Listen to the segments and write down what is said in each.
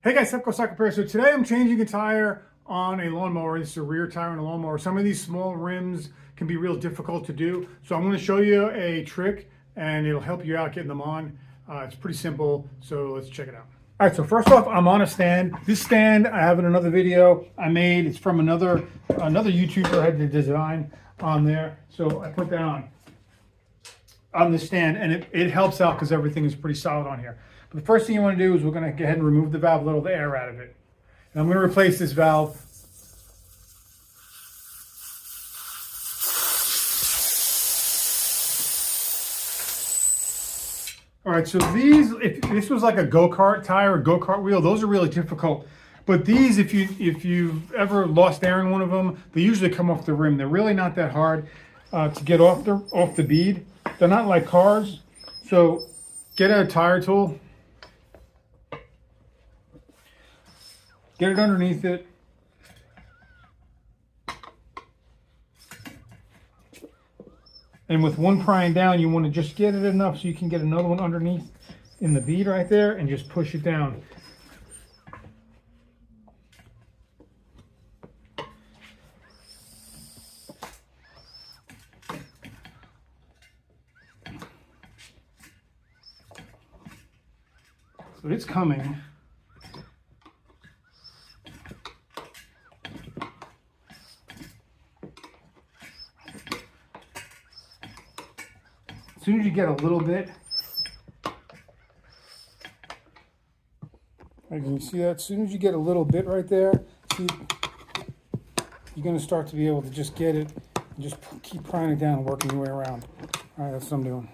Hey guys, Tepcocyclerepair. So today I'm changing a tire on a lawnmower. This is a rear tire on a lawnmower. Some of these small rims can be real difficult to do. So I'm going to show you a trick and it'll help you out getting them on. It's pretty simple, so let's check it out. All right, so first off, I'm on a stand. This stand I have in another video I made. It's from another YouTuber had the design on there. So I put that on the stand and it helps out because everything is pretty solid on here. But the first thing you want to do is we're going to go ahead and remove the valve, let all the air out of it. And I'm going to replace this valve. All right, so these, if this was like a go-kart tire or go-kart wheel, those are really difficult. But these, if you've ever lost air in one of them, they usually come off the rim. They're really not that hard to get off the bead. They're not like cars. So get a tire tool. Get it underneath it. And with one prying down, you want to just get it enough so you can get another one underneath in the bead right there and just push it down. So it's coming. As soon as you get a little bit, can you see that? As soon as you get a little bit right there, see, you're going to start to be able to just get it and just keep prying it down and working your way around. All right, that's what I'm doing.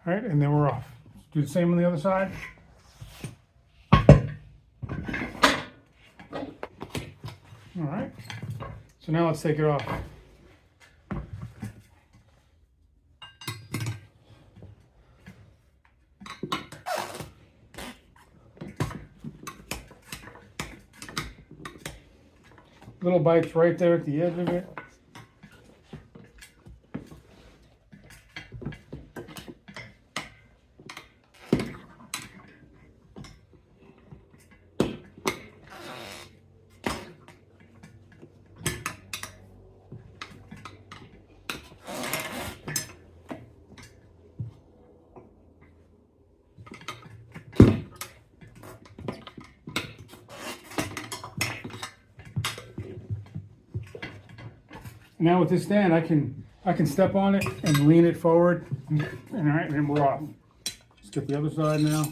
All right, and then we're off. Do the same on the other side. All right, so now let's take it off. Little bites right there at the edge of it. Now with this stand, I can step on it and lean it forward, and all right, and then we're off. Let's get the other side now.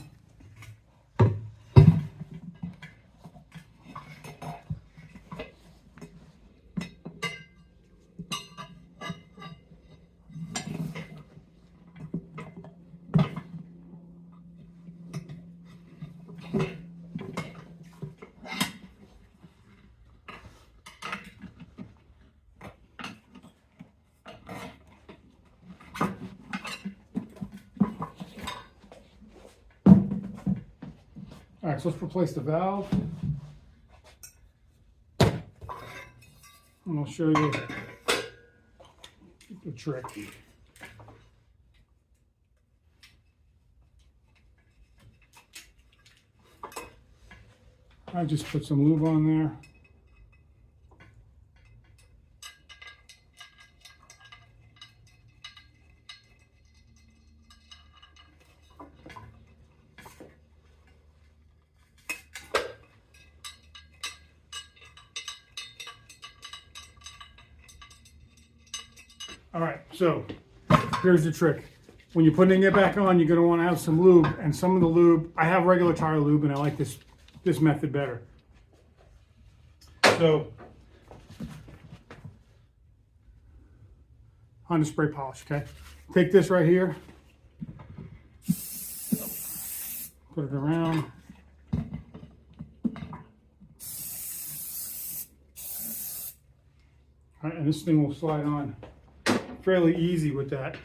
All right, so let's replace the valve. And I'll show you the trick. I just put some lube on there. All right, so here's the trick. When you're putting it back on, you're going to want to have some lube, and some of the lube, I have regular tire lube, and I like this method better. So, on the spray polish, okay? Take this right here, put it around. All right, and this thing will slide on fairly easy with that.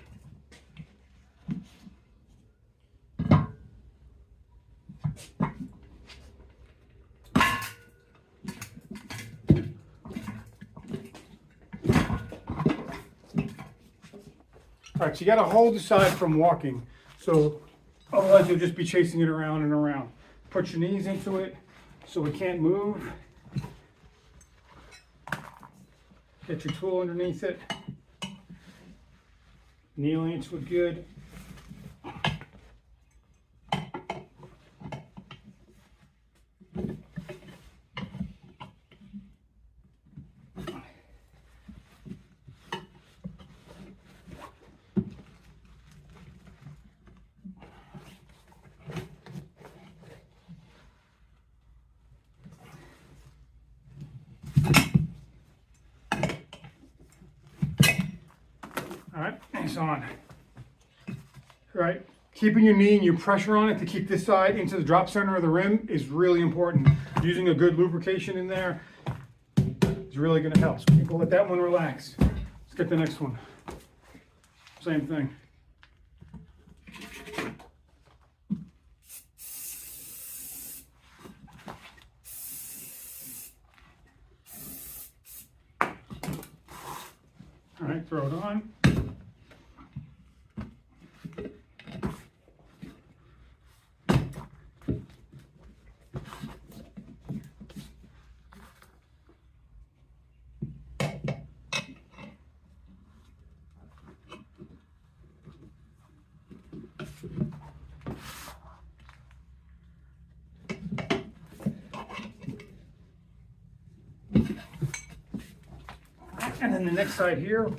All right, so you got to hold the side from walking. So otherwise you'll just be chasing it around and around. Put your knees into it so we can't move. Get your tool underneath it. Kneeling into it good. All right, it's on. All right, keeping your knee and your pressure on it to keep this side into the drop center of the rim is really important. Using a good lubrication in there is really going to help. So we'll let that one relax. Let's get the next one. Same thing. All right, throw it on. And then the next side here,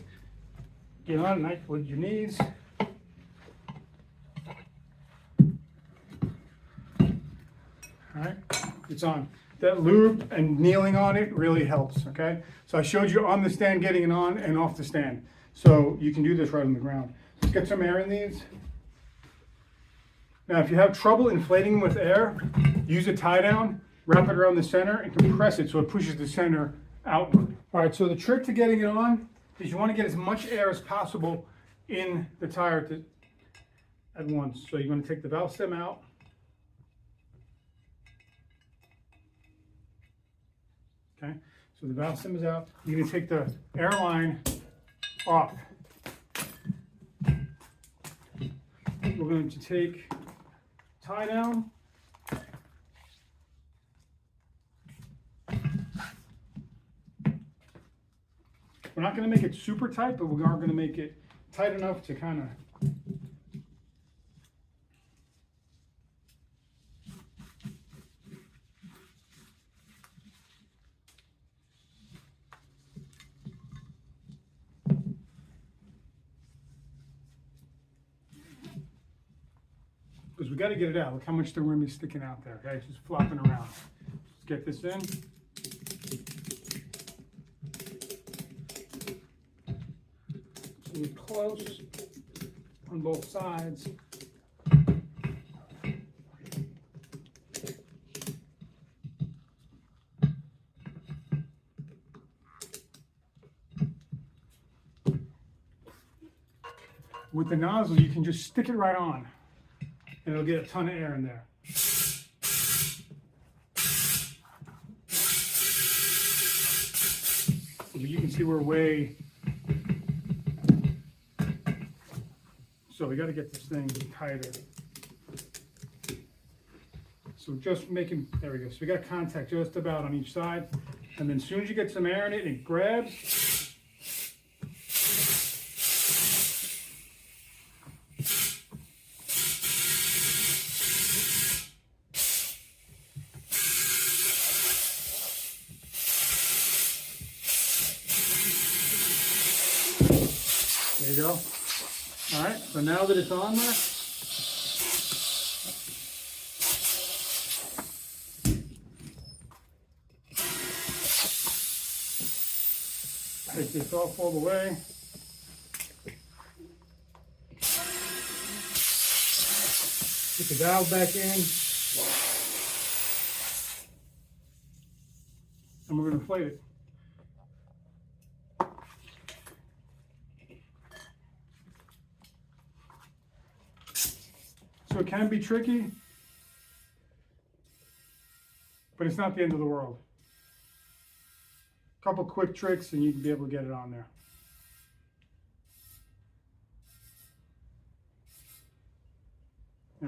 get on nice with your knees. All right, it's on. That lube and kneeling on it really helps, okay? So I showed you on the stand getting it on and off the stand. So you can do this right on the ground. Let's get some air in these. Now if you have trouble inflating them with air, use a tie down, wrap it around the center and compress it so it pushes the center outward. All right, so the trick to getting it on is you want to get as much air as possible in the tire at once. So you're going to take the valve stem out. Okay, so the valve stem is out. You're going to take the air line off. We're going to take tie down. We're not going to make it super tight, but we are going to make it tight enough to kind of because we got to get it out. Look how much the rim is sticking out there. Okay, it's just flopping around. Let's get this in. Close on both sides. With the nozzle, you can just stick it right on and it'll get a ton of air in there. You can see we're way. So we got to get this thing tighter. So just making, there we go. So we got contact just about on each side. And then as soon as you get some air in it, it grabs. There you go. All right, so now that it's on there, take this off all the way. Get the valve back in. And we're going to inflate it. So it can be tricky, but it's not the end of the world. A couple quick tricks and you can be able to get it on there.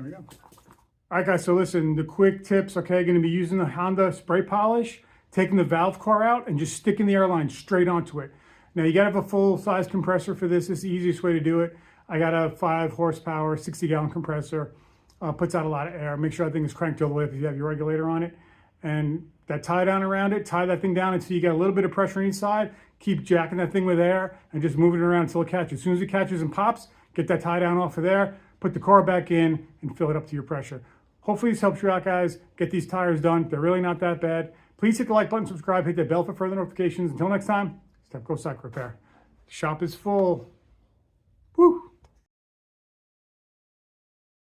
There we go. All right, guys, so listen, the quick tips, okay, going to be using the Honda spray polish, taking the valve core out, and just sticking the airline straight onto it. Now, you got to have a full-size compressor for this. This is the easiest way to do it. I got a 5 horsepower, 60-gallon compressor. Puts out a lot of air. Make sure that thing is cranked all the way up if you have your regulator on it. And that tie down around it, tie that thing down until you get a little bit of pressure on each side. Keep jacking that thing with air and just move it around until it catches. As soon as it catches and pops, get that tie down off of there, put the car back in, and fill it up to your pressure. Hopefully this helps you out, guys. Get these tires done. They're really not that bad. Please hit the like button, subscribe, hit that bell for further notifications. Until next time, it's Tepcocyclerepair. The shop is full.